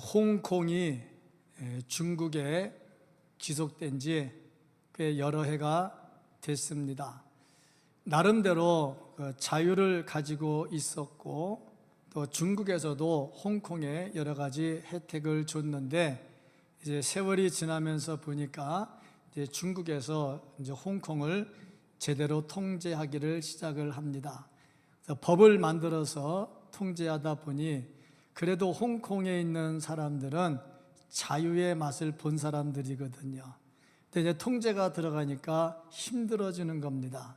홍콩이 중국에 귀속된 지 꽤 여러 해가 됐습니다. 나름대로 자유를 가지고 있었고 또 중국에서도 홍콩에 여러 가지 혜택을 줬는데 이제 세월이 지나면서 보니까 이제 중국에서 이제 홍콩을 제대로 통제하기를 시작을 합니다. 그래서 법을 만들어서 통제하다 보니 그래도 홍콩에 있는 사람들은 자유의 맛을 본 사람들이거든요. 근데 이제 통제가 들어가니까 힘들어지는 겁니다.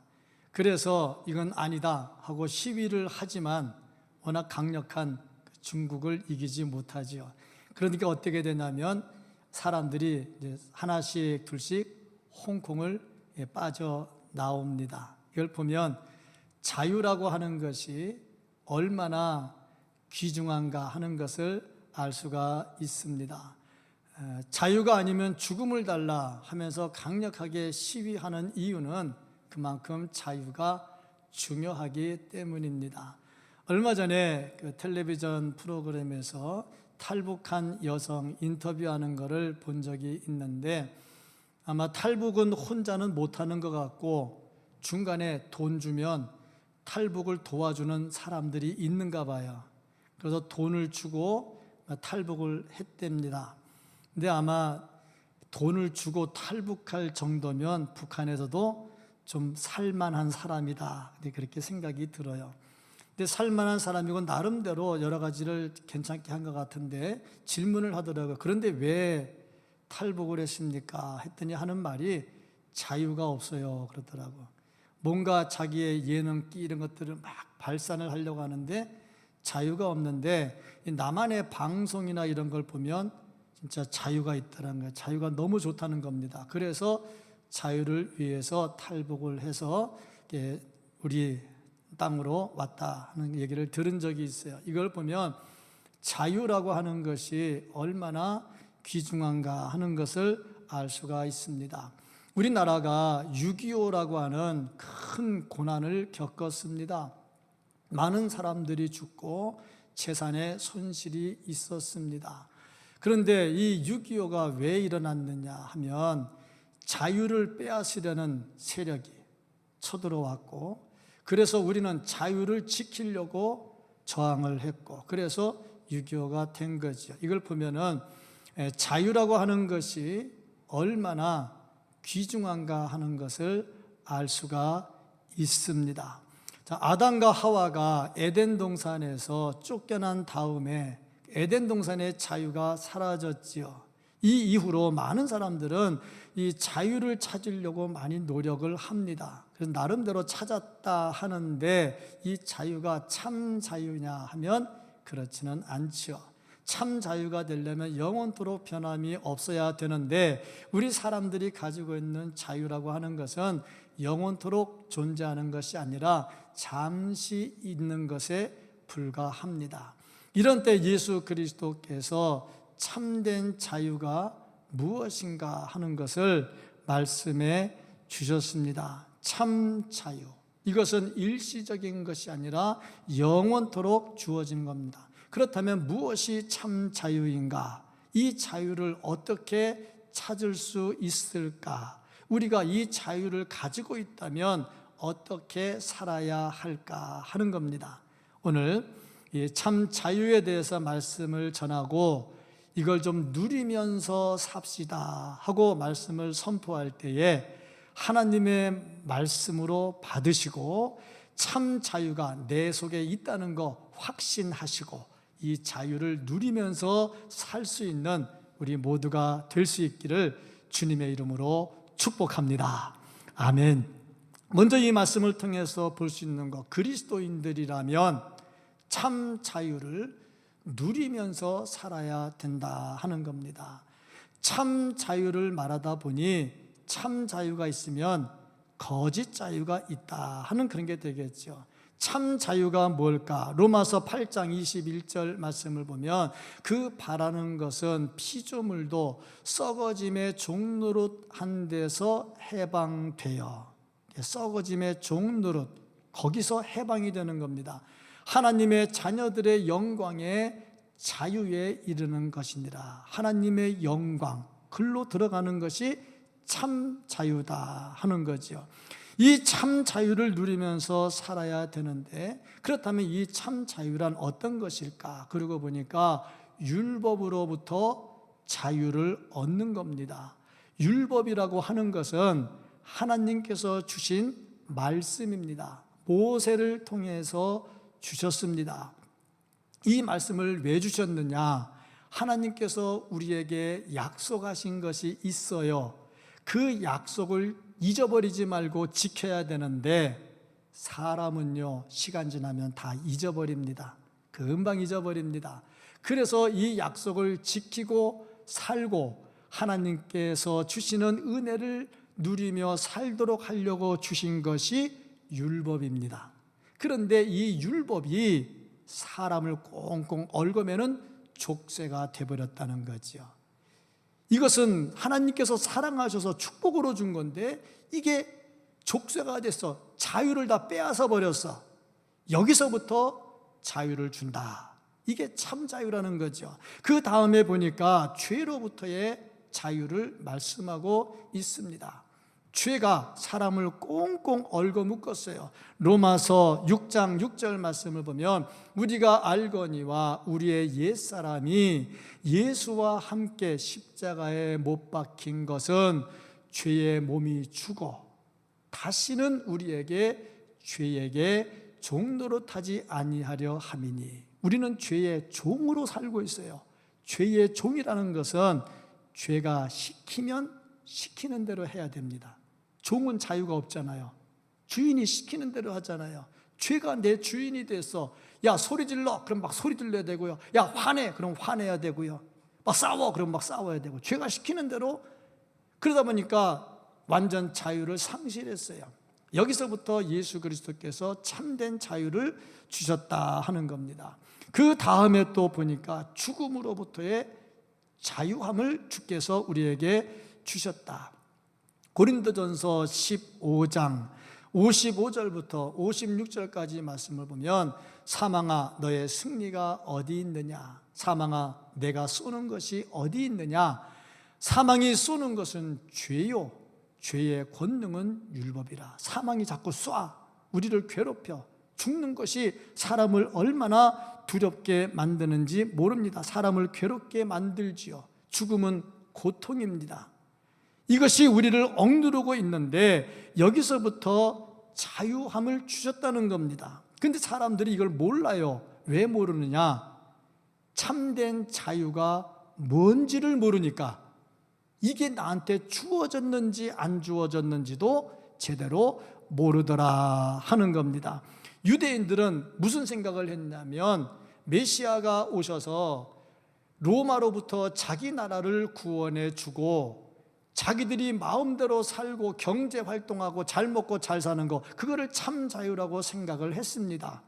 그래서 이건 아니다 하고 시위를 하지만 워낙 강력한 중국을 이기지 못하지요. 그러니까 어떻게 되냐면 사람들이 이제 하나씩 둘씩 홍콩을 빠져나옵니다. 이걸 보면 자유라고 하는 것이 얼마나 귀중한가 하는 것을 알 수가 있습니다. 자유가 아니면 죽음을 달라 하면서 강력하게 시위하는 이유는 그만큼 자유가 중요하기 때문입니다. 얼마 전에 그 텔레비전 프로그램에서 탈북한 여성 인터뷰하는 것을 본 적이 있는데 아마 탈북은 혼자는 못하는 것 같고 중간에 돈 주면 탈북을 도와주는 사람들이 있는가 봐요. 그래서 돈을 주고 탈북을 했답니다. 근데 아마 돈을 주고 탈북할 정도면 북한에서도 좀 살만한 사람이다 그렇게 생각이 들어요. 근데 살만한 사람이고 나름대로 여러 가지를 괜찮게 한 것 같은데 질문을 하더라고요. 그런데 왜 탈북을 했습니까? 했더니 하는 말이 자유가 없어요 그러더라고요. 뭔가 자기의 예능기 이런 것들을 막 발산을 하려고 하는데 자유가 없는데 남한의 방송이나 이런 걸 보면 진짜 자유가 있다는 거예요. 자유가 너무 좋다는 겁니다. 그래서 자유를 위해서 탈북을 해서 우리 땅으로 왔다 하는 얘기를 들은 적이 있어요. 이걸 보면 자유라고 하는 것이 얼마나 귀중한가 하는 것을 알 수가 있습니다. 우리나라가 6.25라고 하는 큰 고난을 겪었습니다. 많은 사람들이 죽고 재산에 손실이 있었습니다. 그런데 이 6.25가 왜 일어났느냐 하면 자유를 빼앗으려는 세력이 쳐들어왔고 그래서 우리는 자유를 지키려고 저항을 했고 그래서 6.25가 된 거죠. 이걸 보면은 자유라고 하는 것이 얼마나 귀중한가 하는 것을 알 수가 있습니다. 자, 아담과 하와가 에덴 동산에서 쫓겨난 다음에 에덴 동산의 자유가 사라졌지요. 이 이후로 많은 사람들은 이 자유를 찾으려고 많이 노력을 합니다. 그래서 나름대로 찾았다 하는데 이 자유가 참 자유냐 하면 그렇지는 않죠. 참 자유가 되려면 영원토록 변함이 없어야 되는데 우리 사람들이 가지고 있는 자유라고 하는 것은 영원토록 존재하는 것이 아니라 잠시 있는 것에 불과합니다. 이런 때 예수 그리스도께서 참된 자유가 무엇인가 하는 것을 말씀해 주셨습니다. 참 자유. 이것은 일시적인 것이 아니라 영원토록 주어진 겁니다. 그렇다면 무엇이 참 자유인가? 이 자유를 어떻게 찾을 수 있을까? 우리가 이 자유를 가지고 있다면 어떻게 살아야 할까 하는 겁니다. 오늘 참 자유에 대해서 말씀을 전하고 이걸 좀 누리면서 삽시다 하고 말씀을 선포할 때에 하나님의 말씀으로 받으시고 참 자유가 내 속에 있다는 거 확신하시고 이 자유를 누리면서 살 수 있는 우리 모두가 될 수 있기를 주님의 이름으로 축복합니다. 아멘. 먼저 이 말씀을 통해서 볼 수 있는 것, 그리스도인들이라면 참 자유를 누리면서 살아야 된다 하는 겁니다. 참 자유를 말하다 보니 참 자유가 있으면 거짓 자유가 있다 하는 그런 게 되겠죠. 참 자유가 뭘까? 로마서 8장 21절 말씀을 보면 그 바라는 것은 피조물도 썩어짐의 종노릇한 데서 해방되어 썩어짐의 종노릇 거기서 해방이 되는 겁니다. 하나님의 자녀들의 영광에 자유에 이르는 것이니라. 하나님의 영광, 글로 들어가는 것이 참 자유다 하는 거죠. 이 참 자유를 누리면서 살아야 되는데, 그렇다면 이 참 자유란 어떤 것일까? 그러고 보니까 율법으로부터 자유를 얻는 겁니다. 율법이라고 하는 것은 하나님께서 주신 말씀입니다. 모세를 통해서 주셨습니다. 이 말씀을 왜 주셨느냐? 하나님께서 우리에게 약속하신 것이 있어요. 그 약속을 잊어버리지 말고 지켜야 되는데, 사람은요, 시간 지나면 다 잊어버립니다. 금방 잊어버립니다. 그래서 이 약속을 지키고 살고 하나님께서 주시는 은혜를 누리며 살도록 하려고 주신 것이 율법입니다. 그런데 이 율법이 사람을 꽁꽁 얽으면은 족쇄가 되어버렸다는 거죠. 이것은 하나님께서 사랑하셔서 축복으로 준 건데 이게 족쇄가 됐어. 자유를 다 빼앗아 버렸어. 여기서부터 자유를 준다. 이게 참 자유라는 거죠. 그 다음에 보니까 죄로부터의 자유를 말씀하고 있습니다. 죄가 사람을 꽁꽁 얽어 묶었어요. 로마서 6장 6절 말씀을 보면 우리가 알거니와 우리의 옛사람이 예수와 함께 십자가에 못 박힌 것은 죄의 몸이 죽어 다시는 우리에게 죄에게 종노릇하지 아니하려 함이니. 우리는 죄의 종으로 살고 있어요. 죄의 종이라는 것은 죄가 시키면 시키는 대로 해야 됩니다. 종은 자유가 없잖아요. 주인이 시키는 대로 하잖아요. 죄가 내 주인이 돼서 야 소리 질러 그럼 막 소리 질러야 되고요. 야 화내 그럼 화내야 되고요. 막 싸워 그럼 막 싸워야 되고, 죄가 시키는 대로. 그러다 보니까 완전 자유를 상실했어요. 여기서부터 예수 그리스도께서 참된 자유를 주셨다 하는 겁니다. 그 다음에 또 보니까 죽음으로부터의 자유함을 주께서 우리에게 주셨다. 고린도전서 15장 55절부터 56절까지 말씀을 보면 사망아 너의 승리가 어디 있느냐, 사망아 내가 쏘는 것이 어디 있느냐, 사망이 쏘는 것은 죄요 죄의 권능은 율법이라. 사망이 자꾸 쏴 우리를 괴롭혀. 죽는 것이 사람을 얼마나 두렵게 만드는지 모릅니다. 사람을 괴롭게 만들지요. 죽음은 고통입니다. 이것이 우리를 억누르고 있는데 여기서부터 자유함을 주셨다는 겁니다. 근데 사람들이 이걸 몰라요. 왜 모르느냐? 참된 자유가 뭔지를 모르니까. 이게 나한테 주어졌는지 안 주어졌는지도 제대로 모르더라 하는 겁니다. 유대인들은 무슨 생각을 했냐면 메시아가 오셔서 로마로부터 자기 나라를 구원해 주고 자기들이 마음대로 살고 경제 활동하고 잘 먹고 잘 사는 거, 그거를 참 자유라고 생각을 했습니다.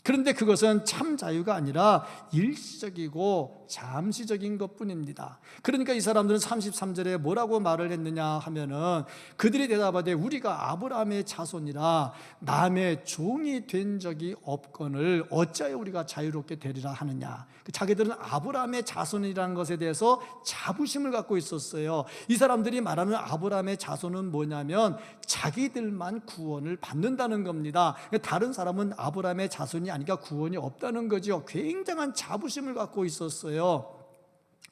그런데 그것은 참 자유가 아니라 일시적이고 잠시적인 것뿐입니다. 그러니까 이 사람들은 33절에 뭐라고 말을 했느냐 하면은 그들이 대답하되 우리가 아브라함의 자손이라 남의 종이 된 적이 없거늘 어찌하여 우리가 자유롭게 되리라 하느냐. 자기들은 아브라함의 자손이라는 것에 대해서 자부심을 갖고 있었어요. 이 사람들이 말하는 아브라함의 자손은 뭐냐면 자기들만 구원을 받는다는 겁니다. 다른 사람은 아브라함의 자손이 아니까 구원이 없다는 거죠. 굉장한 자부심을 갖고 있었어요.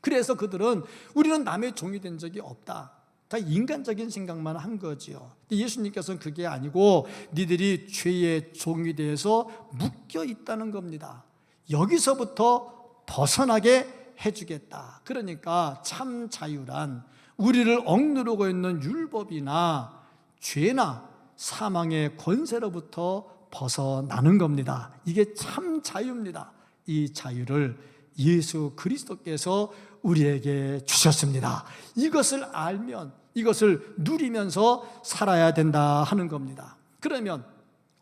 그래서 그들은 우리는 남의 종이 된 적이 없다. 다 인간적인 생각만 한 거죠. 예수님께서는 그게 아니고 니들이 죄의 종이 되어서 묶여 있다는 겁니다. 여기서부터 벗어나게 해주겠다. 그러니까 참 자유란 우리를 억누르고 있는 율법이나 죄나 사망의 권세로부터 벗어나는 겁니다. 이게 참 자유입니다. 이 자유를 예수 그리스도께서 우리에게 주셨습니다. 이것을 알면, 이것을 누리면서 살아야 된다 하는 겁니다. 그러면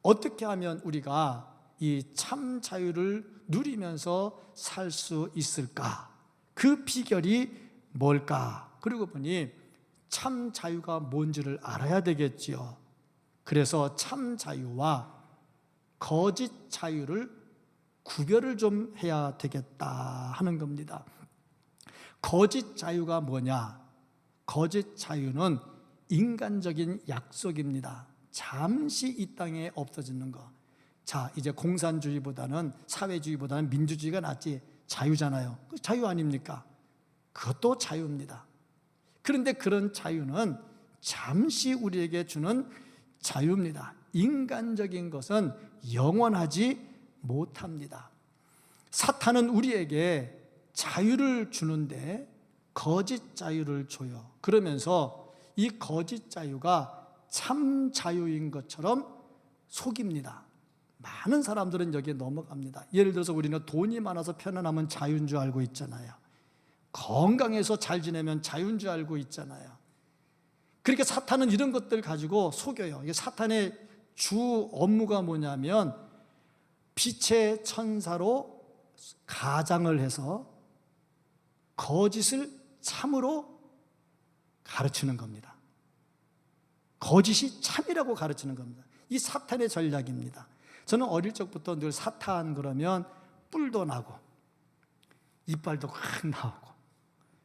어떻게 하면 우리가 이 참 자유를 누리면서 살 수 있을까? 그 비결이 뭘까? 그러고 보니 참 자유가 뭔지를 알아야 되겠지요. 그래서 참 자유와 거짓 자유를 구별을 좀 해야 되겠다 하는 겁니다. 거짓 자유가 뭐냐? 거짓 자유는 인간적인 약속입니다. 잠시 이 땅에 없어지는 거. 자, 이제 공산주의보다는, 사회주의보다는 민주주의가 낫지. 자유잖아요. 그 자유 아닙니까? 그것도 자유입니다. 그런데 그런 자유는 잠시 우리에게 주는 자유입니다. 인간적인 것은 영원하지 못합니다. 사탄은 우리에게 자유를 주는데 거짓 자유를 줘요. 그러면서 이 거짓 자유가 참 자유인 것처럼 속입니다. 많은 사람들은 여기에 넘어갑니다. 예를 들어서 우리는 돈이 많아서 편안하면 자유인 줄 알고 있잖아요. 건강해서 잘 지내면 자유인 줄 알고 있잖아요. 그러니까 사탄은 이런 것들 가지고 속여요. 이게 사탄의 주 업무가 뭐냐면 빛의 천사로 가장을 해서 거짓을 참으로 가르치는 겁니다. 거짓이 참이라고 가르치는 겁니다. 이 사탄의 전략입니다. 저는 어릴 적부터 늘 사탄 그러면 뿔도 나고 이빨도 확 나오고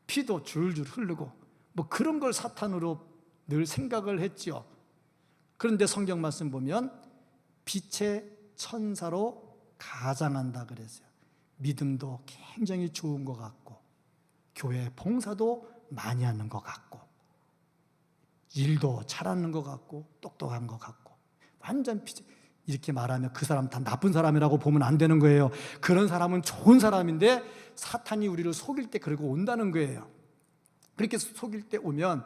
피도 줄줄 흐르고 뭐 그런 걸 사탄으로 늘 생각을 했죠. 그런데 성경 말씀 보면 빛의 천사로 가장한다 그랬어요. 믿음도 굉장히 좋은 것 같고 교회 봉사도 많이 하는 것 같고 일도 잘하는 것 같고 똑똑한 것 같고 완전 이렇게 말하면 그 사람 다 나쁜 사람이라고 보면 안 되는 거예요. 그런 사람은 좋은 사람인데 사탄이 우리를 속일 때 그러고 온다는 거예요. 그렇게 속일 때 오면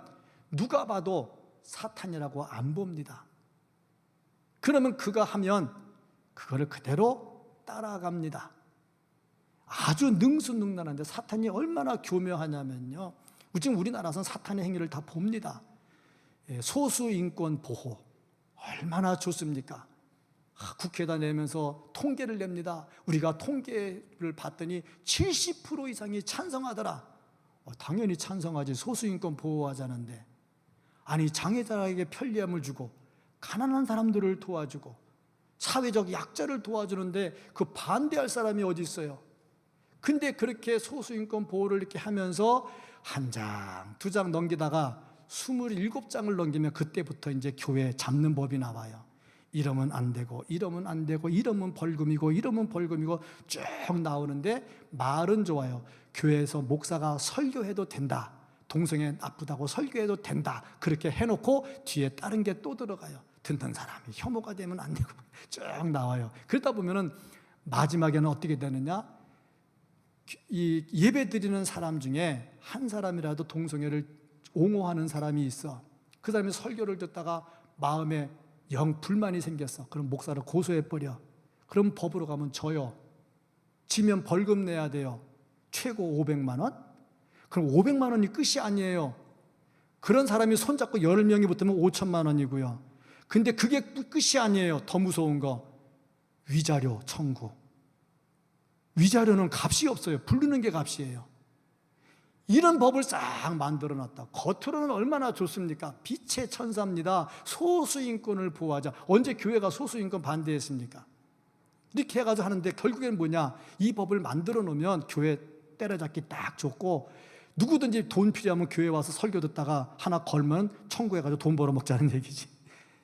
누가 봐도 사탄이라고 안 봅니다. 그러면 그가 하면 그거를 그대로 따라갑니다. 아주 능수능란한데 사탄이 얼마나 교묘하냐면요, 지금 우리나라에서는 사탄의 행위를 다 봅니다. 소수인권 보호 얼마나 좋습니까? 국회에다 내면서 통계를 냅니다. 우리가 통계를 봤더니 70% 이상이 찬성하더라. 당연히 찬성하지. 소수인권 보호하자는데. 아니, 장애자에게 편리함을 주고 가난한 사람들을 도와주고 사회적 약자를 도와주는데 그 반대할 사람이 어디 있어요? 근데 그렇게 소수인권 보호를 이렇게 하면서 한 장, 두 장 넘기다가 27장을 넘기면 그때부터 이제 교회 잡는 법이 나와요. 이러면 안 되고, 이러면 안 되고, 이러면 벌금이고, 이러면 벌금이고 쭉 나오는데 말은 좋아요. 교회에서 목사가 설교해도 된다. 동성애 나쁘다고 설교해도 된다. 그렇게 해놓고 뒤에 다른 게 또 들어가요. 듣는 사람이 혐오가 되면 안 되고 쭉 나와요. 그러다 보면은 마지막에는 어떻게 되느냐? 이 예배 드리는 사람 중에 한 사람이라도 동성애를 옹호하는 사람이 있어. 그 사람이 설교를 듣다가 마음에 영 불만이 생겼어. 그럼 목사를 고소해버려. 그럼 법으로 가면 져요. 지면 벌금 내야 돼요. 최고 500만 원? 그럼 500만 원이 끝이 아니에요. 그런 사람이 손잡고 10명이 붙으면 5천만 원이고요. 근데 그게 끝이 아니에요. 더 무서운 거, 위자료 청구. 위자료는 값이 없어요. 부르는 게 값이에요. 이런 법을 싹 만들어놨다. 겉으로는 얼마나 좋습니까? 빛의 천사입니다. 소수인권을 보호하자. 언제 교회가 소수인권 반대했습니까? 이렇게 해가지고 하는데 결국에는 뭐냐? 이 법을 만들어 놓으면 교회 때려잡기 딱 좋고 누구든지 돈 필요하면 교회 와서 설교 듣다가 하나 걸면 청구해가지고 돈 벌어먹자는 얘기지.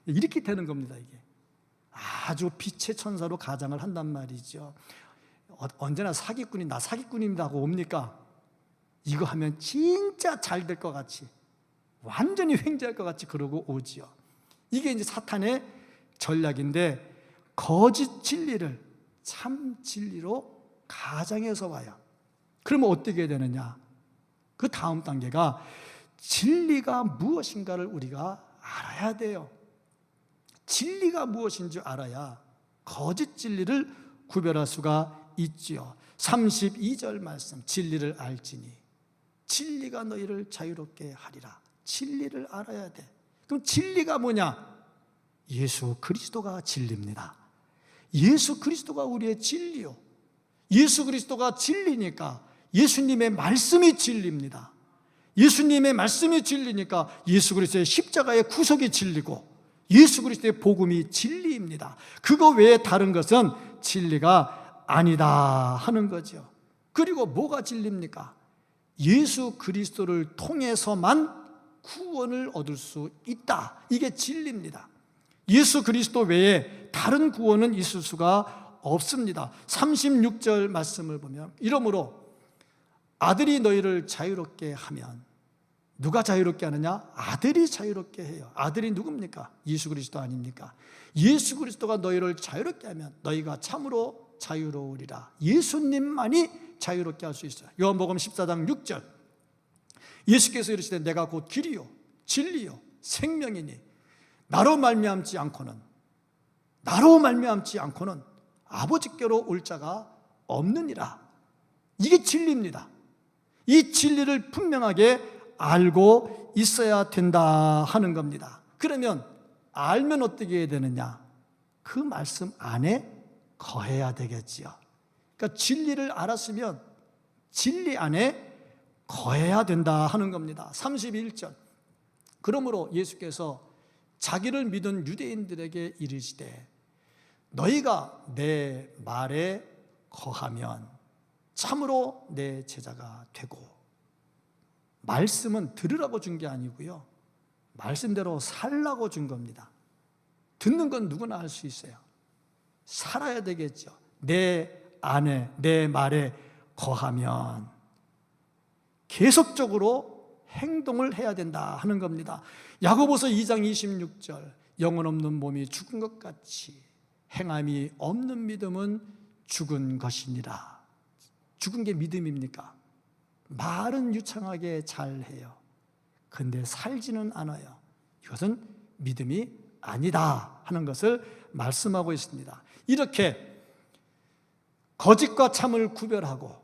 이렇게 되는 겁니다. 이게 아주 빛의 천사로 가장을 한단 말이죠. 언제나 사기꾼이 나 사기꾼입니다 하고 옵니까? 이거 하면 진짜 잘 될 것 같이, 완전히 횡재할 것 같이 그러고 오지요. 이게 이제 사탄의 전략인데 거짓 진리를 참 진리로 가장해서 와요. 그러면 어떻게 되느냐? 그 다음 단계가 진리가 무엇인가를 우리가 알아야 돼요. 진리가 무엇인지 알아야 거짓 진리를 구별할 수가 있지요. 32절 말씀, 진리를 알지니 진리가 너희를 자유롭게 하리라. 진리를 알아야 돼. 그럼 진리가 뭐냐? 예수 그리스도가 진리입니다. 예수 그리스도가 우리의 진리요. 예수 그리스도가 진리니까 예수님의 말씀이 진리입니다. 예수님의 말씀이 진리니까 예수 그리스도의 십자가의 구속이 진리고 예수 그리스도의 복음이 진리입니다. 그거 외에 다른 것은 진리가 아니다 하는 거죠. 그리고 뭐가 진리입니까? 예수 그리스도를 통해서만 구원을 얻을 수 있다. 이게 진리입니다. 예수 그리스도 외에 다른 구원은 있을 수가 없습니다. 36절 말씀을 보면 이러므로 아들이 너희를 자유롭게 하면, 누가 자유롭게 하느냐? 아들이 자유롭게 해요. 아들이 누굽니까? 예수 그리스도 아닙니까? 예수 그리스도가 너희를 자유롭게 하면 너희가 참으로 자유로우리라. 예수님만이 자유롭게 할 수 있어요. 요한복음 14장 6절, 예수께서 이르시되 내가 곧 길이요 진리요 생명이니 나로 말미암지 않고는 아버지께로 올 자가 없느니라. 이게 진리입니다. 이 진리를 분명하게 알고 있어야 된다 하는 겁니다. 그러면 알면 어떻게 해야 되느냐? 그 말씀 안에 거해야 되겠지요. 그러니까 진리를 알았으면 진리 안에 거해야 된다 하는 겁니다. 31절, 그러므로 예수께서 자기를 믿은 유대인들에게 이르시되 너희가 내 말에 거하면 참으로 내 제자가 되고, 말씀은 들으라고 준 게 아니고요, 말씀대로 살라고 준 겁니다. 듣는 건 누구나 할 수 있어요. 살아야 되겠죠. 내 안에, 내 말에 거하면 계속적으로 행동을 해야 된다 하는 겁니다. 야고보서 2장 26절, 영혼 없는 몸이 죽은 것 같이 행함이 없는 믿음은 죽은 것이니라. 죽은 게 믿음입니까? 말은 유창하게 잘해요. 근데 살지는 않아요. 이것은 믿음이 아니다 하는 것을 말씀하고 있습니다. 이렇게 거짓과 참을 구별하고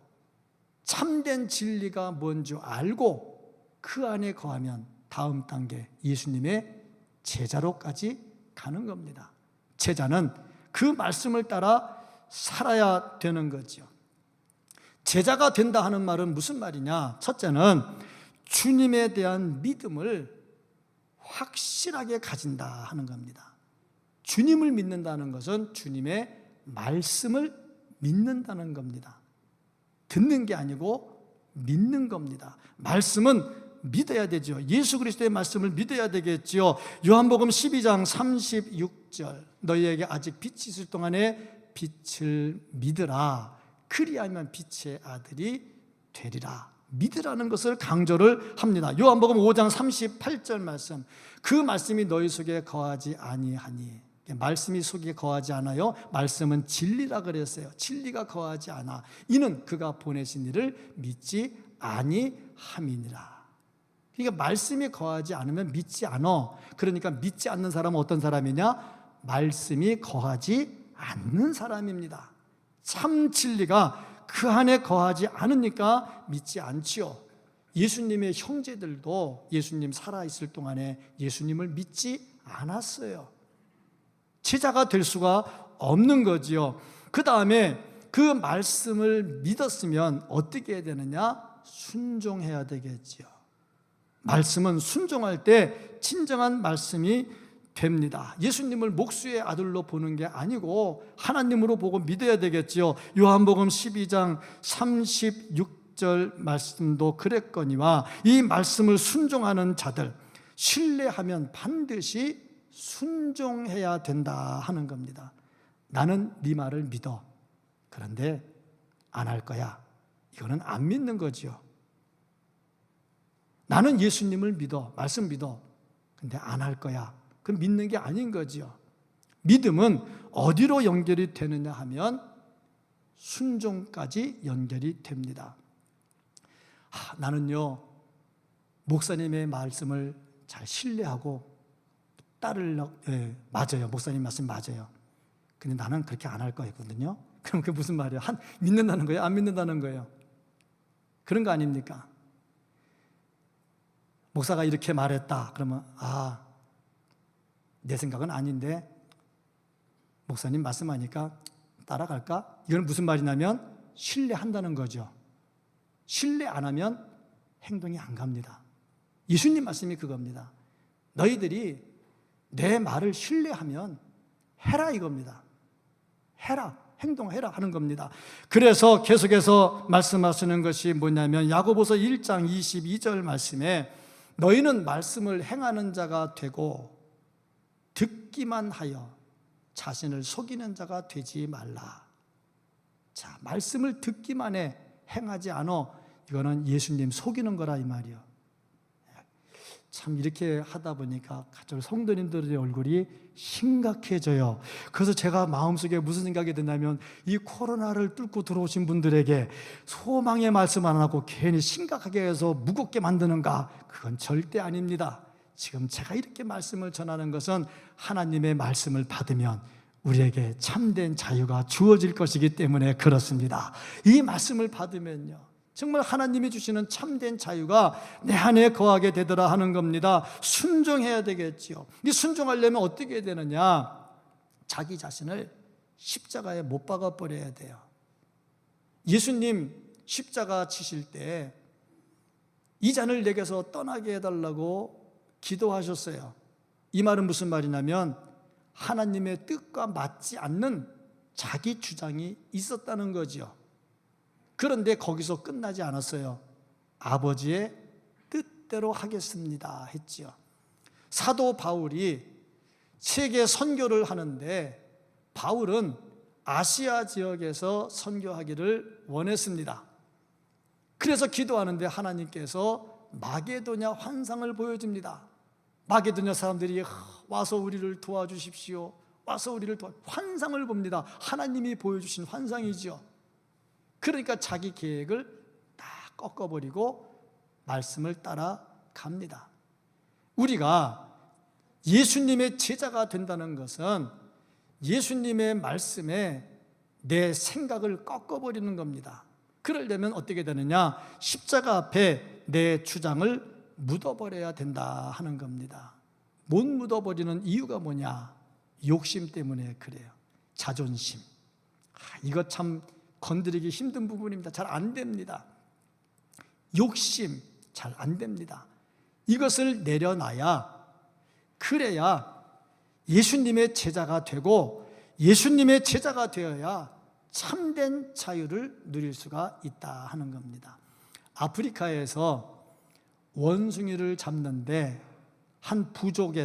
참된 진리가 뭔지 알고 그 안에 거하면 다음 단계 예수님의 제자로까지 가는 겁니다. 제자는 그 말씀을 따라 살아야 되는 거죠. 제자가 된다 하는 말은 무슨 말이냐? 첫째는 주님에 대한 믿음을 확실하게 가진다 하는 겁니다. 주님을 믿는다는 것은 주님의 말씀을 믿는다는 겁니다. 듣는 게 아니고 믿는 겁니다. 말씀은 믿어야 되죠. 예수 그리스도의 말씀을 믿어야 되겠죠. 요한복음 12장 36절, 너희에게 아직 빛이 있을 동안에 빛을 믿으라. 그리하면 빛의 아들이 되리라. 믿으라는 것을 강조를 합니다. 요한복음 5장 38절 말씀, 그 말씀이 너희 속에 거하지 아니하니, 말씀이 속에 거하지 않아요. 말씀은 진리라 그랬어요. 진리가 거하지 않아. 이는 그가 보내신 이를 믿지 아니함이니라. 그러니까 말씀이 거하지 않으면 믿지 않아. 그러니까 믿지 않는 사람은 어떤 사람이냐? 말씀이 거하지 않는 사람입니다. 참 진리가 그 안에 거하지 않으니까 믿지 않지요. 예수님의 형제들도 예수님 살아있을 동안에 예수님을 믿지 않았어요. 제자가 될 수가 없는 거지요. 그 다음에 그 말씀을 믿었으면 어떻게 해야 되느냐? 순종해야 되겠지요. 말씀은 순종할 때 진정한 말씀이 됩니다. 예수님을 목수의 아들로 보는 게 아니고 하나님으로 보고 믿어야 되겠지요. 요한복음 12장 36절 말씀도 그랬거니와 이 말씀을 순종하는 자들, 신뢰하면 반드시 순종해야 된다 하는 겁니다. 나는 네 말을 믿어. 그런데 안 할 거야. 이거는 안 믿는 거죠. 나는 예수님을 믿어. 말씀 믿어. 근데 안 할 거야. 그건 믿는 게 아닌 거죠. 믿음은 어디로 연결이 되느냐 하면 순종까지 연결이 됩니다. 나는요, 목사님의 말씀을 잘 신뢰하고 맞아요. 목사님 말씀 맞아요. 근데 나는 그렇게 안 할 거거든요. 그럼 그게 무슨 말이에요? 믿는다는 거예요? 안 믿는다는 거예요? 그런 거 아닙니까? 목사가 이렇게 말했다. 그러면 내 생각은 아닌데 목사님 말씀하니까 따라갈까? 이건 무슨 말이냐면 신뢰한다는 거죠. 신뢰 안 하면 행동이 안 갑니다. 예수님 말씀이 그겁니다. 너희들이 내 말을 신뢰하면 해라 이겁니다. 해라. 행동해라 하는 겁니다. 그래서 계속해서 말씀하시는 것이 뭐냐면 야고보서 1장 22절 말씀에 너희는 말씀을 행하는 자가 되고 듣기만 하여 자신을 속이는 자가 되지 말라. 자, 말씀을 듣기만 해 행하지 않아. 이거는 예수님 속이는 거라 이 말이요. 참 이렇게 하다 보니까 가족 성도님들의 얼굴이 심각해져요. 그래서 제가 마음속에 무슨 생각이 드냐면 이 코로나를 뚫고 들어오신 분들에게 소망의 말씀 안 하고 괜히 심각하게 해서 무겁게 만드는가? 그건 절대 아닙니다. 지금 제가 이렇게 말씀을 전하는 것은 하나님의 말씀을 받으면 우리에게 참된 자유가 주어질 것이기 때문에 그렇습니다. 이 말씀을 받으면요 정말 하나님이 주시는 참된 자유가 내 안에 거하게 되더라 하는 겁니다. 순종해야 되겠지요. 이 순종하려면 어떻게 해야 되느냐? 자기 자신을 십자가에 못 박아 버려야 돼요. 예수님 십자가 치실 때 이 잔을 내게서 떠나게 해달라고 기도하셨어요. 이 말은 무슨 말이냐면 하나님의 뜻과 맞지 않는 자기 주장이 있었다는 거지요. 그런데 거기서 끝나지 않았어요. 아버지의 뜻대로 하겠습니다 했지요. 사도 바울이 세계 선교를 하는데 바울은 아시아 지역에서 선교하기를 원했습니다. 그래서 기도하는데 하나님께서 마게도냐 환상을 보여줍니다. 마게도냐 사람들이 와서 우리를 도와주십시오. 와서 우리를 환상을 봅니다. 하나님이 보여주신 환상이죠. 그러니까 자기 계획을 다 꺾어버리고 말씀을 따라갑니다. 우리가 예수님의 제자가 된다는 것은 예수님의 말씀에 내 생각을 꺾어버리는 겁니다. 그러려면 어떻게 되느냐? 십자가 앞에 내 주장을 묻어버려야 된다 하는 겁니다. 못 묻어버리는 이유가 뭐냐? 욕심 때문에 그래요. 자존심. 이거 참 건드리기 힘든 부분입니다. 잘 안 됩니다. 욕심 잘 안 됩니다. 이것을 내려놔야 그래야 예수님의 제자가 되고 예수님의 제자가 되어야 참된 자유를 누릴 수가 있다 하는 겁니다. 아프리카에서 원숭이를 잡는데 한 부족이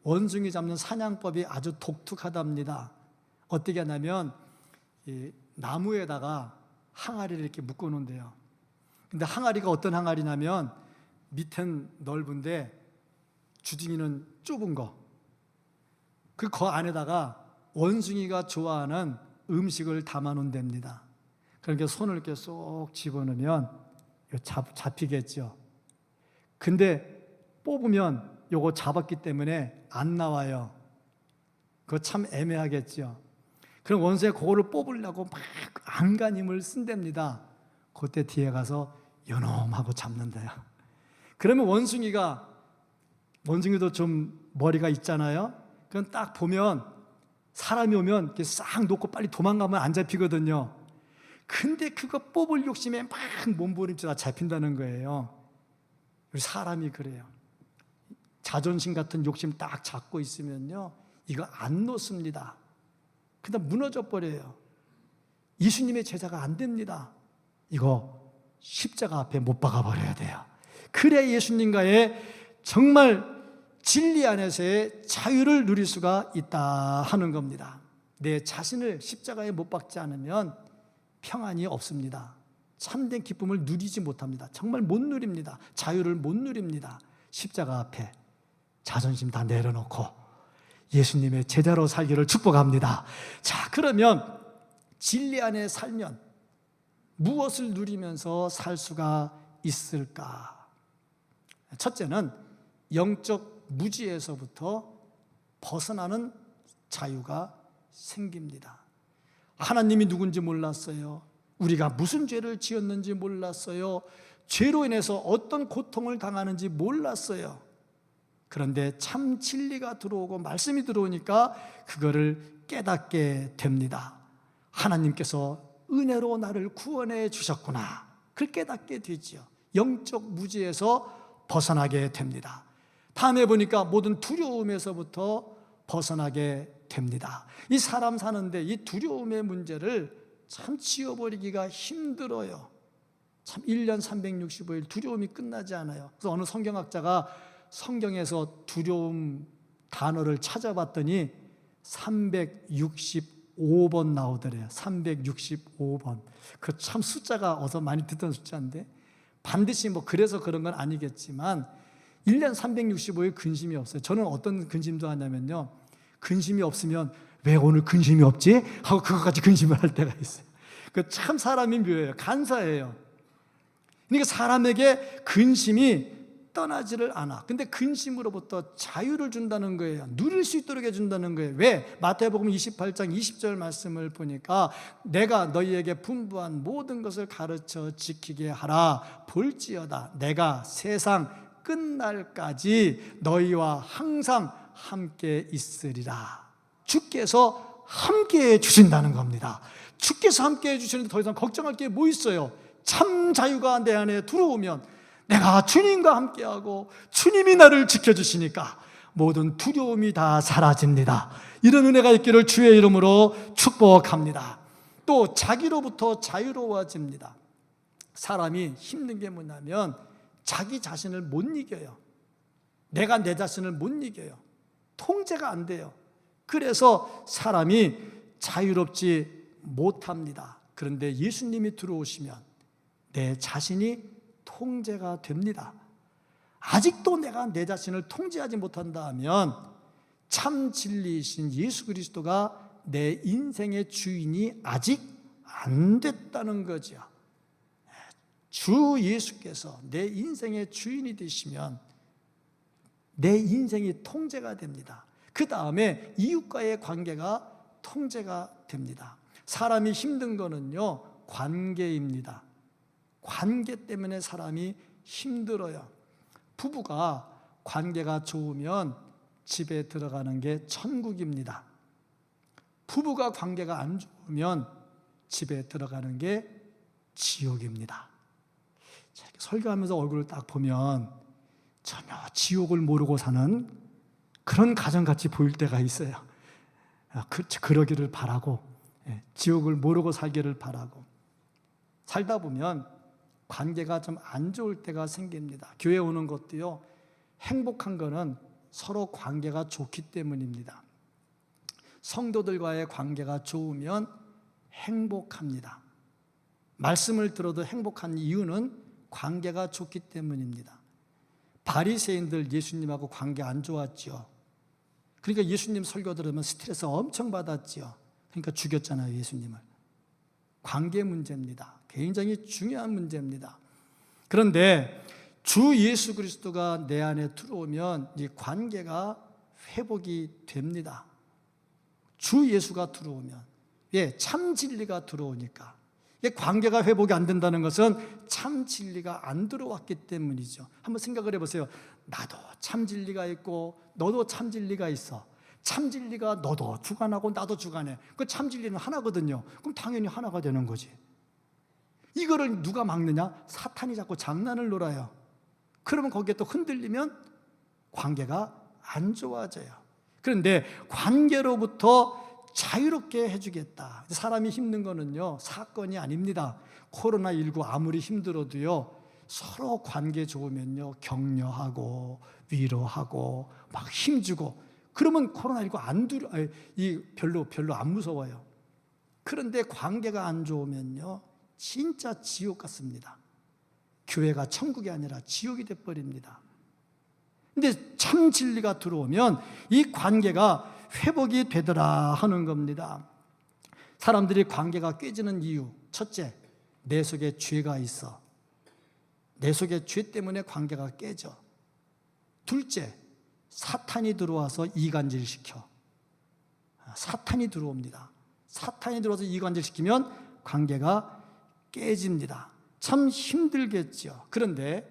원숭이 잡는 사냥법이 아주 독특하답니다. 어떻게 하냐면 이 나무에다가 항아리를 이렇게 묶어 놓은대요. 근데 항아리가 어떤 항아리냐면 밑은 넓은데 주둥이는 좁은 거. 그 안에다가 원숭이가 좋아하는 음식을 담아 놓는답니다. 그러니까 손을 이렇게 쏙 집어넣으면 잡히겠죠. 근데 뽑으면 요거 잡았기 때문에 안 나와요. 그거 참 애매하겠죠. 그럼 원숭이가 그거를 뽑으려고 막 안간힘을 쓴답니다. 그때 뒤에 가서 요놈하고 잡는다요. 그러면 원숭이도 좀 머리가 있잖아요. 그럼 딱 보면 사람이 오면 이렇게 싹 놓고 빨리 도망가면 안 잡히거든요. 근데 그거 뽑을 욕심에 막 몸부림치다 잡힌다는 거예요. 우리 사람이 그래요. 자존심 같은 욕심 딱 잡고 있으면요 이거 안 놓습니다. 그다음 무너져 버려요. 예수님의 제자가 안 됩니다. 이거 십자가 앞에 못 박아 버려야 돼요. 그래야 예수님과의 정말 진리 안에서의 자유를 누릴 수가 있다 하는 겁니다. 내 자신을 십자가에 못 박지 않으면 평안이 없습니다. 참된 기쁨을 누리지 못합니다. 정말 못 누립니다. 자유를 못 누립니다. 십자가 앞에 자존심 다 내려놓고 예수님의 제자로 살기를 축복합니다. 자, 그러면 진리 안에 살면 무엇을 누리면서 살 수가 있을까? 첫째는 영적 무지에서부터 벗어나는 자유가 생깁니다. 하나님이 누군지 몰랐어요. 우리가 무슨 죄를 지었는지 몰랐어요. 죄로 인해서 어떤 고통을 당하는지 몰랐어요. 그런데 참 진리가 들어오고 말씀이 들어오니까 그거를 깨닫게 됩니다. 하나님께서 은혜로 나를 구원해 주셨구나. 그걸 깨닫게 되지요. 영적 무지에서 벗어나게 됩니다. 다음에 보니까 모든 두려움에서부터 벗어나게 됩니다. 이 사람 사는데 이 두려움의 문제를 참 지워버리기가 힘들어요. 참 1년 365일 두려움이 끝나지 않아요. 그래서 어느 성경학자가 성경에서 두려움 단어를 찾아봤더니 365번 나오더래요. 365번. 그 참 숫자가 어서 많이 듣던 숫자인데, 반드시 뭐 그래서 그런 건 아니겠지만 1년 365일 근심이 없어요. 저는 어떤 근심도 하냐면요, 근심이 없으면 왜 오늘 근심이 없지? 하고 그것까지 근심을 할 때가 있어요. 그 참 사람이 묘해요. 간사해요. 그러니까 사람에게 근심이 떠나지를 않아. 근데 근심으로부터 자유를 준다는 거예요. 누릴 수 있도록 해준다는 거예요. 왜? 마태복음 28장 20절 말씀을 보니까 내가 너희에게 분부한 모든 것을 가르쳐 지키게 하라. 볼지어다 내가 세상 끝날까지 너희와 항상 함께 있으리라. 주께서 함께 해주신다는 겁니다. 주께서 함께 해주시는데 더 이상 걱정할 게 뭐 있어요? 참 자유가 내 안에 들어오면 내가 주님과 함께하고 주님이 나를 지켜주시니까 모든 두려움이 다 사라집니다. 이런 은혜가 있기를 주의 이름으로 축복합니다. 또 자기로부터 자유로워집니다. 사람이 힘든 게 뭐냐면 자기 자신을 못 이겨요. 내가 내 자신을 못 이겨요. 통제가 안 돼요. 그래서 사람이 자유롭지 못합니다. 그런데 예수님이 들어오시면 내 자신이 통제가 됩니다. 아직도 내가 내 자신을 통제하지 못한다 하면 참 진리이신 예수 그리스도가 내 인생의 주인이 아직 안 됐다는 거죠. 주 예수께서 내 인생의 주인이 되시면 내 인생이 통제가 됩니다. 그 다음에 이웃과의 관계가 통제가 됩니다. 사람이 힘든 거는요, 관계입니다. 관계 때문에 사람이 힘들어요. 부부가 관계가 좋으면 집에 들어가는 게 천국입니다. 부부가 관계가 안 좋으면 집에 들어가는 게 지옥입니다. 설교하면서 얼굴을 딱 보면 전혀 지옥을 모르고 사는 그런 가정같이 보일 때가 있어요. 그러기를 바라고, 지옥을 모르고 살기를 바라고. 살다 보면 관계가 좀 안 좋을 때가 생깁니다. 교회 오는 것도요, 행복한 거는 서로 관계가 좋기 때문입니다. 성도들과의 관계가 좋으면 행복합니다. 말씀을 들어도 행복한 이유는 관계가 좋기 때문입니다. 바리새인들 예수님하고 관계 안 좋았죠. 그러니까 예수님 설교 들으면 스트레스 엄청 받았죠. 그러니까 죽였잖아요, 예수님을. 관계 문제입니다. 굉장히 중요한 문제입니다. 그런데 주 예수 그리스도가 내 안에 들어오면 이 관계가 회복이 됩니다. 주 예수가 들어오면, 참 진리가 들어오니까. 관계가 회복이 안 된다는 것은 참 진리가 안 들어왔기 때문이죠. 한번 생각을 해보세요. 나도 참 진리가 있고 너도 참 진리가 있어. 참 진리가 너도 주관하고 나도 주관해. 그 참 진리는 하나거든요. 그럼 당연히 하나가 되는 거지. 이거를 누가 막느냐? 사탄이 자꾸 장난을 놀아요. 그러면 거기에 또 흔들리면 관계가 안 좋아져요. 그런데 관계로부터 자유롭게 해주겠다. 사람이 힘든 거는요, 사건이 아닙니다. 코로나19 아무리 힘들어도요, 서로 관계 좋으면요, 격려하고 위로하고 막 힘주고, 그러면 코로나19 별로 안 무서워요. 그런데 관계가 안 좋으면요, 진짜 지옥 같습니다. 교회가 천국이 아니라 지옥이 돼버립니다. 근데 참 진리가 들어오면 이 관계가 회복이 되더라 하는 겁니다. 사람들이 관계가 깨지는 이유, 첫째, 내 속에 죄가 있어. 내 속에 죄 때문에 관계가 깨져. 둘째, 사탄이 들어와서 이간질시켜. 사탄이 들어옵니다. 사탄이 들어와서 이간질시키면 관계가 깨집니다. 참 힘들겠죠. 그런데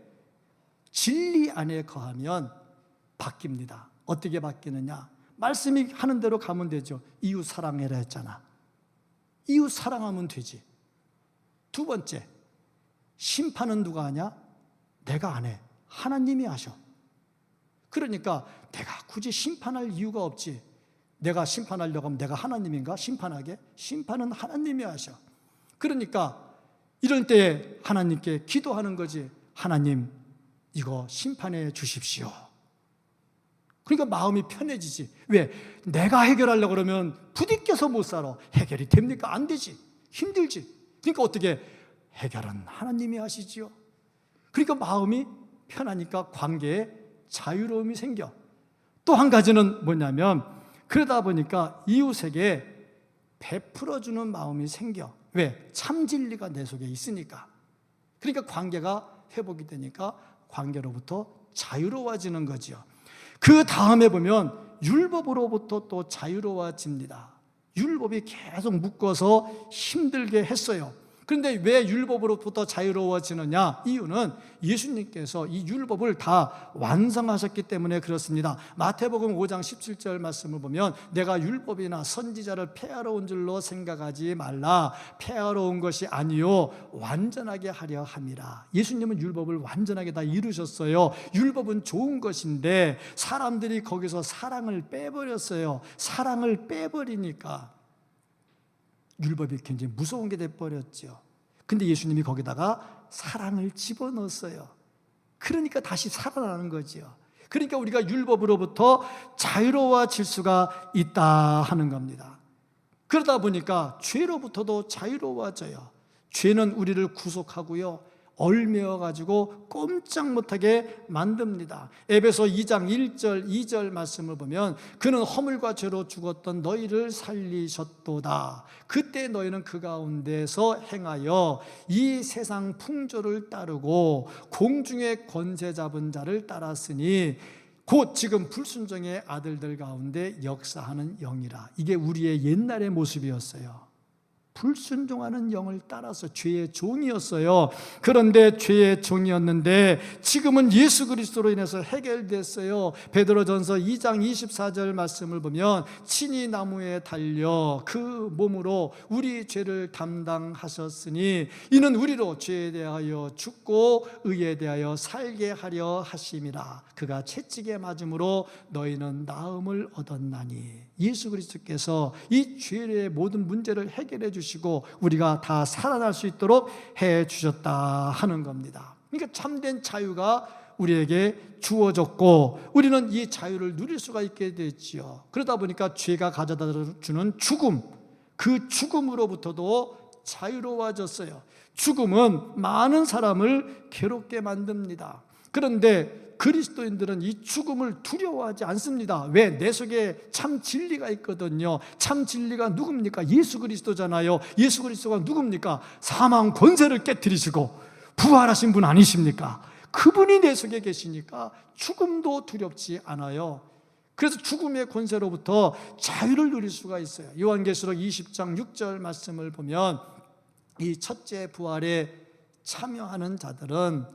진리 안에 거하면 바뀝니다. 어떻게 바뀌느냐? 말씀이 하는 대로 가면 되죠. 이웃 사랑해라 했잖아. 이웃 사랑하면 되지. 두 번째, 심판은 누가 하냐? 내가 안 해. 하나님이 하셔. 그러니까 내가 굳이 심판할 이유가 없지. 내가 심판하려고 하면 내가 하나님인가? 심판하게? 심판은 하나님이 하셔. 그러니까 이럴 때 하나님께 기도하는 거지. 하나님, 이거 심판해 주십시오. 그러니까 마음이 편해지지. 왜? 내가 해결하려고 그러면 부딪혀서 못 살아. 해결이 됩니까? 안 되지. 힘들지. 그러니까 어떻게? 해결은 하나님이 하시지요. 그러니까 마음이 편하니까 관계에 자유로움이 생겨. 또 한 가지는 뭐냐면, 그러다 보니까 이웃에게 베풀어주는 마음이 생겨. 왜? 참 진리가 내 속에 있으니까. 그러니까 관계가 회복이 되니까 관계로부터 자유로워지는 거죠. 그 다음에 보면 율법으로부터 또 자유로워집니다. 율법이 계속 묶어서 힘들게 했어요. 그런데 왜 율법으로부터 자유로워지느냐? 이유는 예수님께서 이 율법을 다 완성하셨기 때문에 그렇습니다. 마태복음 5장 17절 말씀을 보면 내가 율법이나 선지자를 폐하러 온 줄로 생각하지 말라. 폐하러 온 것이 아니요 완전하게 하려 함이라. 예수님은 율법을 완전하게 다 이루셨어요. 율법은 좋은 것인데 사람들이 거기서 사랑을 빼버렸어요. 사랑을 빼버리니까 율법이 굉장히 무서운 게 돼버렸죠. 근데 예수님이 거기다가 사랑을 집어넣었어요. 그러니까 다시 살아나는 거죠. 그러니까 우리가 율법으로부터 자유로워질 수가 있다 하는 겁니다. 그러다 보니까 죄로부터도 자유로워져요. 죄는 우리를 구속하고요, 얽매어가지고 꼼짝 못하게 만듭니다. 에베소 2장 1절 2절 말씀을 보면 그는 허물과 죄로 죽었던 너희를 살리셨도다. 그때 너희는 그 가운데서 행하여 이 세상 풍조를 따르고 공중의 권세 잡은 자를 따랐으니 곧 지금 불순종의 아들들 가운데 역사하는 영이라. 이게 우리의 옛날의 모습이었어요. 불순종하는 영을 따라서 죄의 종이었어요. 그런데 죄의 종이었는데 지금은 예수 그리스도로 인해서 해결됐어요. 베드로전서 2장 24절 말씀을 보면 친히 나무에 달려 그 몸으로 우리 죄를 담당하셨으니 이는 우리로 죄에 대하여 죽고 의에 대하여 살게 하려 하심이라. 그가 채찍에 맞음으로 너희는 나음을 얻었나니. 예수 그리스도께서 이 죄의 모든 문제를 해결해 주시고 우리가 다 살아날 수 있도록 해 주셨다 하는 겁니다. 그러니까 참된 자유가 우리에게 주어졌고 우리는 이 자유를 누릴 수가 있게 됐지요. 그러다 보니까 죄가 가져다 주는 죽음, 그 죽음으로부터도 자유로워졌어요. 죽음은 많은 사람을 괴롭게 만듭니다. 그런데 그리스도인들은 이 죽음을 두려워하지 않습니다. 왜? 내 속에 참 진리가 있거든요. 참 진리가 누굽니까? 예수 그리스도잖아요. 예수 그리스도가 누굽니까? 사망 권세를 깨뜨리시고 부활하신 분 아니십니까? 그분이 내 속에 계시니까 죽음도 두렵지 않아요. 그래서 죽음의 권세로부터 자유를 누릴 수가 있어요. 요한계시록 20장 6절 말씀을 보면 이 첫째 부활에 참여하는 자들은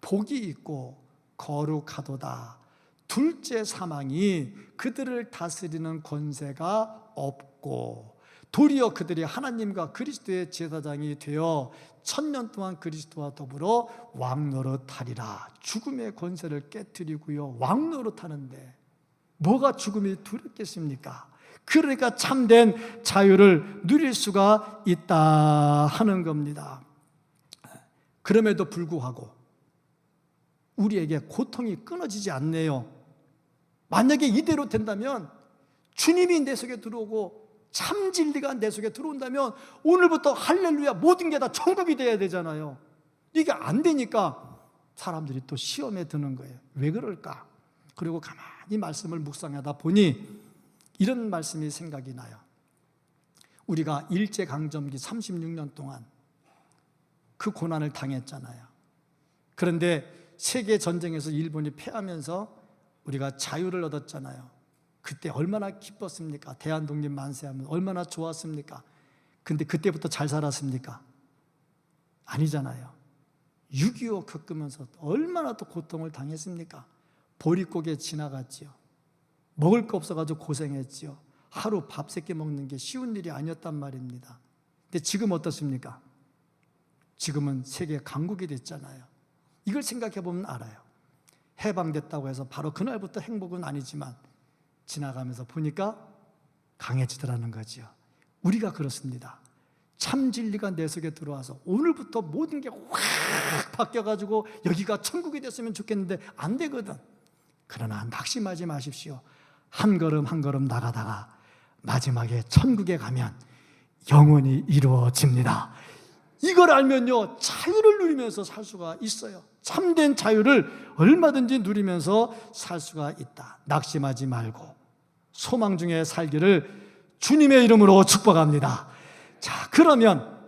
복이 있고 거룩하도다. 둘째 사망이 그들을 다스리는 권세가 없고 도리어 그들이 하나님과 그리스도의 제사장이 되어 1000년 동안 그리스도와 더불어 왕노릇하리라. 죽음의 권세를 깨뜨리고요, 왕노릇하는데 뭐가 죽음이 두렵겠습니까? 그러니까 참된 자유를 누릴 수가 있다 하는 겁니다. 그럼에도 불구하고 우리에게 고통이 끊어지지 않네요. 만약에 이대로 된다면 주님이 내 속에 들어오고 참 진리가 내 속에 들어온다면 오늘부터 할렐루야 모든 게 다 천국이 돼야 되잖아요. 이게 안 되니까 사람들이 또 시험에 드는 거예요. 왜 그럴까? 그리고 가만히 말씀을 묵상하다 보니 이런 말씀이 생각이 나요. 우리가 일제강점기 36년 동안 그 고난을 당했잖아요. 그런데 세계 전쟁에서 일본이 패하면서 우리가 자유를 얻었잖아요. 그때 얼마나 기뻤습니까? 대한독립 만세하면 얼마나 좋았습니까? 근데 그때부터 잘 살았습니까? 아니잖아요. 6.25 겪으면서 얼마나 또 고통을 당했습니까? 보릿고개 지나갔지요. 먹을 거 없어가지고 고생했지요. 하루 밥 3끼 먹는 게 쉬운 일이 아니었단 말입니다. 근데 지금 어떻습니까? 지금은 세계 강국이 됐잖아요. 이걸 생각해 보면 알아요. 해방됐다고 해서 바로 그날부터 행복은 아니지만 지나가면서 보니까 강해지더라는 거죠. 우리가 그렇습니다. 참 진리가 내 속에 들어와서 오늘부터 모든 게 확 바뀌어가지고 여기가 천국이 됐으면 좋겠는데 안 되거든. 그러나 낙심하지 마십시오. 한 걸음 한 걸음 나가다가 마지막에 천국에 가면 영원히 이루어집니다. 이걸 알면요, 자유를 누리면서 살 수가 있어요. 참된 자유를 얼마든지 누리면서 살 수가 있다. 낙심하지 말고 소망 중에 살기를 주님의 이름으로 축복합니다. 자, 그러면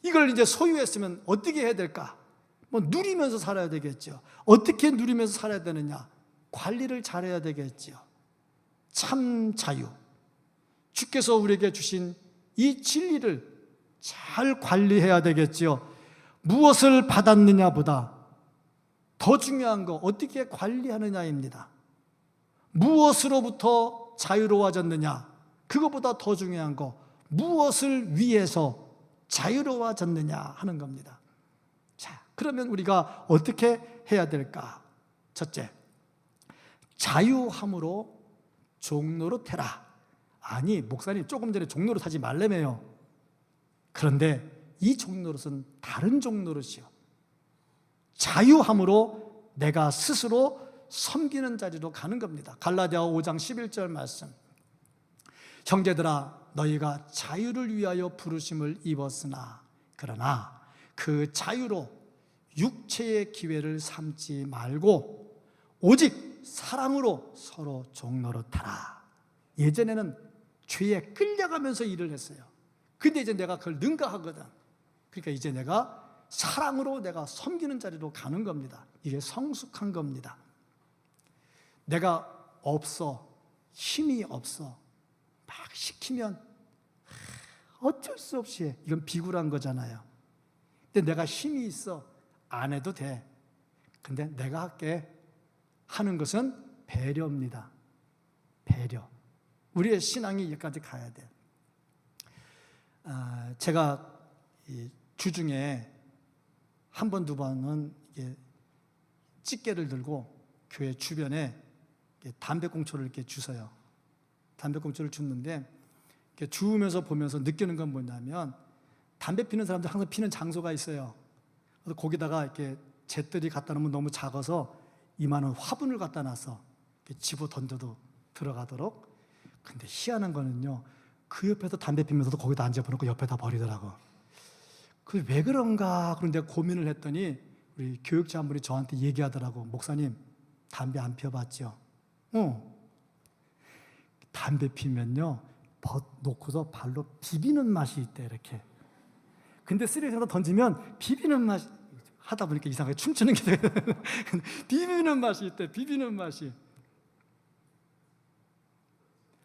이걸 이제 소유했으면 어떻게 해야 될까? 뭐 누리면서 살아야 되겠죠. 어떻게 누리면서 살아야 되느냐? 관리를 잘해야 되겠죠. 참 자유, 주께서 우리에게 주신 이 진리를 잘 관리해야 되겠지요. 무엇을 받았느냐보다 더 중요한 거 어떻게 관리하느냐입니다. 무엇으로부터 자유로워졌느냐, 그것보다 더 중요한 거 무엇을 위해서 자유로워졌느냐 하는 겁니다. 자, 그러면 우리가 어떻게 해야 될까? 첫째, 자유함으로 종노릇해라. 아니, 목사님 조금 전에 종노릇 하지 말라며요. 그런데 이 종노릇은 다른 종노릇이요. 자유함으로 내가 스스로 섬기는 자리로 가는 겁니다. 갈라디아 5장 11절 말씀. 형제들아, 너희가 자유를 위하여 부르심을 입었으나 그러나 그 자유로 육체의 기회를 삼지 말고 오직 사랑으로 서로 종노릇하라. 예전에는 죄에 끌려가면서 일을 했어요. 근데 이제 내가 그걸 능가하거든. 그러니까 이제 내가 사랑으로 내가 섬기는 자리로 가는 겁니다. 이게 성숙한 겁니다. 내가 없어, 힘이 없어, 막 시키면 어쩔 수 없이 해. 이건 비굴한 거잖아요. 근데 내가 힘이 있어, 안 해도 돼. 근데 내가 할게 하는 것은 배려입니다. 배려. 우리의 신앙이 여기까지 가야 돼. 제가 주중에 한 번, 두 번은 집게를 들고 교회 주변에 담배꽁초를 이렇게 주워요. 담배꽁초를 줍는데 주우면서 보면서 느끼는 건 뭐냐면 담배 피는 사람들 항상 피는 장소가 있어요. 그래서 거기다가 이렇게 잿들이 갖다 놓으면 너무 작아서 이만한 화분을 갖다 놔서 집어 던져도 들어가도록. 근데 희한한 거는요, 그 옆에서 담배 피면서도 거기다 앉아보놓고 옆에다 버리더라고. 그 왜 그런가? 그런데 고민을 했더니 우리 교육자 한 분이 저한테 얘기하더라고. 목사님, 담배 안 피워봤죠? 담배 피면요, 놓고서 발로 비비는 맛이 있대, 이렇게. 근데 쓰레기에다 던지면 비비는 맛이, 하다 보니까 이상하게 춤추는 게 돼요. 비비는 맛이 있대, 비비는 맛이.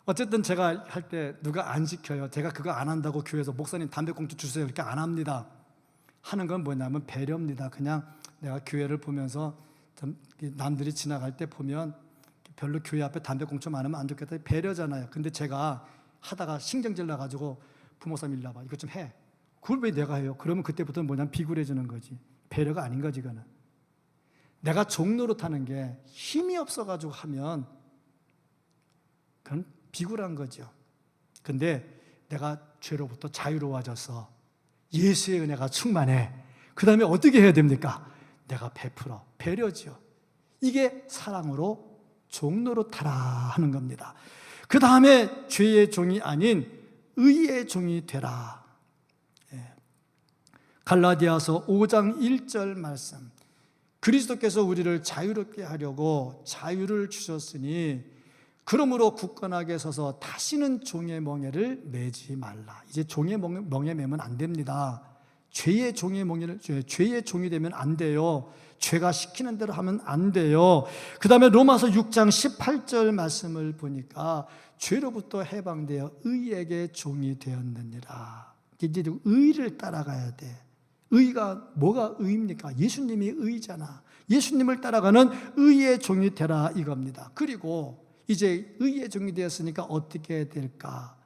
어쨌든 제가 할 때 누가 안 지켜요. 제가 그거 안 한다고 교회에서 목사님 담배꽁초 주세요 이렇게 안 합니다. 하는 건 뭐냐면 배려입니다. 그냥 내가 교회를 보면서 좀 남들이 지나갈 때 보면 별로 교회 앞에 담배꽁초 많으면 안 좋겠다, 배려잖아요. 근데 제가 하다가 신경질 나가지고 부목사님 일로 와봐, 이것 좀 해. 그걸 왜 내가 해요? 그러면 그때부터는 뭐냐면 비굴해지는 거지. 배려가 아닌 거지. 그거는 내가 종노릇하는 게 힘이 없어가지고 하면 그건 비굴한 거죠. 근데 내가 죄로부터 자유로워져서 예수의 은혜가 충만해. 그 다음에 어떻게 해야 됩니까? 내가 베풀어, 배려죠. 이게 사랑으로 종노릇하라 하는 겁니다. 그 다음에 죄의 종이 아닌 의의 종이 되라. 갈라디아서 5장 1절 말씀. 그리스도께서 우리를 자유롭게 하려고 자유를 주셨으니 그러므로 굳건하게 서서 다시는 종의 멍에를 매지 말라. 이제 종의 멍에 매면 안 됩니다. 죄의 종의 멍에를, 죄의 종이 되면 안 돼요. 죄가 시키는 대로 하면 안 돼요. 그 다음에 로마서 6장 18절 말씀을 보니까 죄로부터 해방되어 의에게 종이 되었느니라. 이제 의를 따라가야 돼. 의가 뭐가 의입니까? 예수님이 의잖아. 예수님을 따라가는 의의 종이 되라 이겁니다. 그리고 이제 의의 종이 되었으니까 어떻게 해야 될까?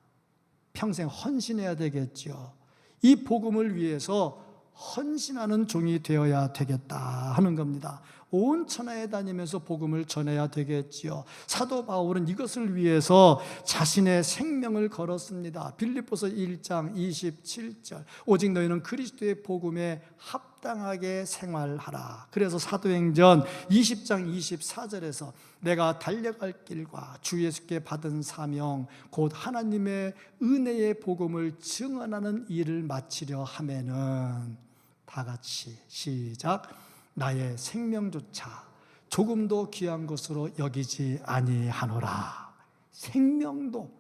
평생 헌신해야 되겠죠. 이 복음을 위해서 헌신하는 종이 되어야 되겠다 하는 겁니다. 온 천하에 다니면서 복음을 전해야 되겠지요. 사도 바울은 이것을 위해서 자신의 생명을 걸었습니다. 빌립보서 1장 27절 오직 너희는 그리스도의 복음에 합당하게 생활하라. 그래서 사도행전 20장 24절에서 내가 달려갈 길과 주 예수께 받은 사명 곧 하나님의 은혜의 복음을 증언하는 일을 마치려 하면은 다 같이 시작. 나의 생명조차 조금도 귀한 것으로 여기지 아니하노라. 생명도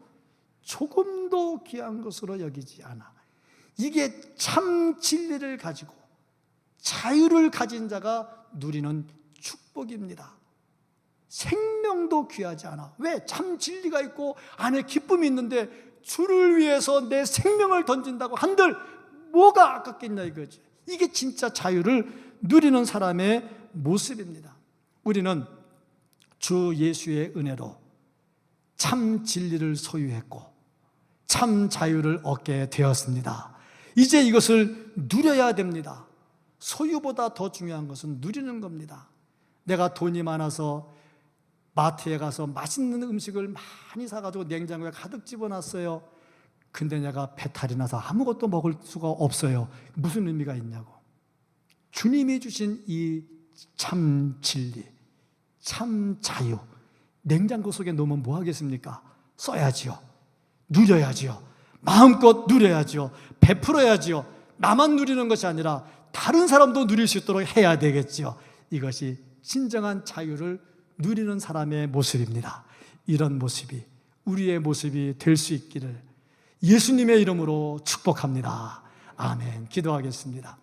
조금도 귀한 것으로 여기지 않아. 이게 참 진리를 가지고 자유를 가진 자가 누리는 축복입니다. 생명도 귀하지 않아. 왜? 참 진리가 있고 안에 기쁨이 있는데 주를 위해서 내 생명을 던진다고 한들 뭐가 아깝겠냐 이거지. 이게 진짜 자유를 누리는 사람의 모습입니다. 우리는 주 예수의 은혜로 참 진리를 소유했고 참 자유를 얻게 되었습니다. 이제 이것을 누려야 됩니다. 소유보다 더 중요한 것은 누리는 겁니다. 내가 돈이 많아서 마트에 가서 맛있는 음식을 많이 사가지고 냉장고에 가득 집어놨어요. 근데 내가 배탈이 나서 아무것도 먹을 수가 없어요. 무슨 의미가 있냐고. 주님이 주신 이 참 진리, 참 자유, 냉장고 속에 놓으면 뭐 하겠습니까? 써야지요. 누려야지요. 마음껏 누려야지요. 베풀어야지요. 나만 누리는 것이 아니라 다른 사람도 누릴 수 있도록 해야 되겠지요. 이것이 진정한 자유를 누리는 사람의 모습입니다. 이런 모습이 우리의 모습이 될 수 있기를 예수님의 이름으로 축복합니다. 아멘. 기도하겠습니다.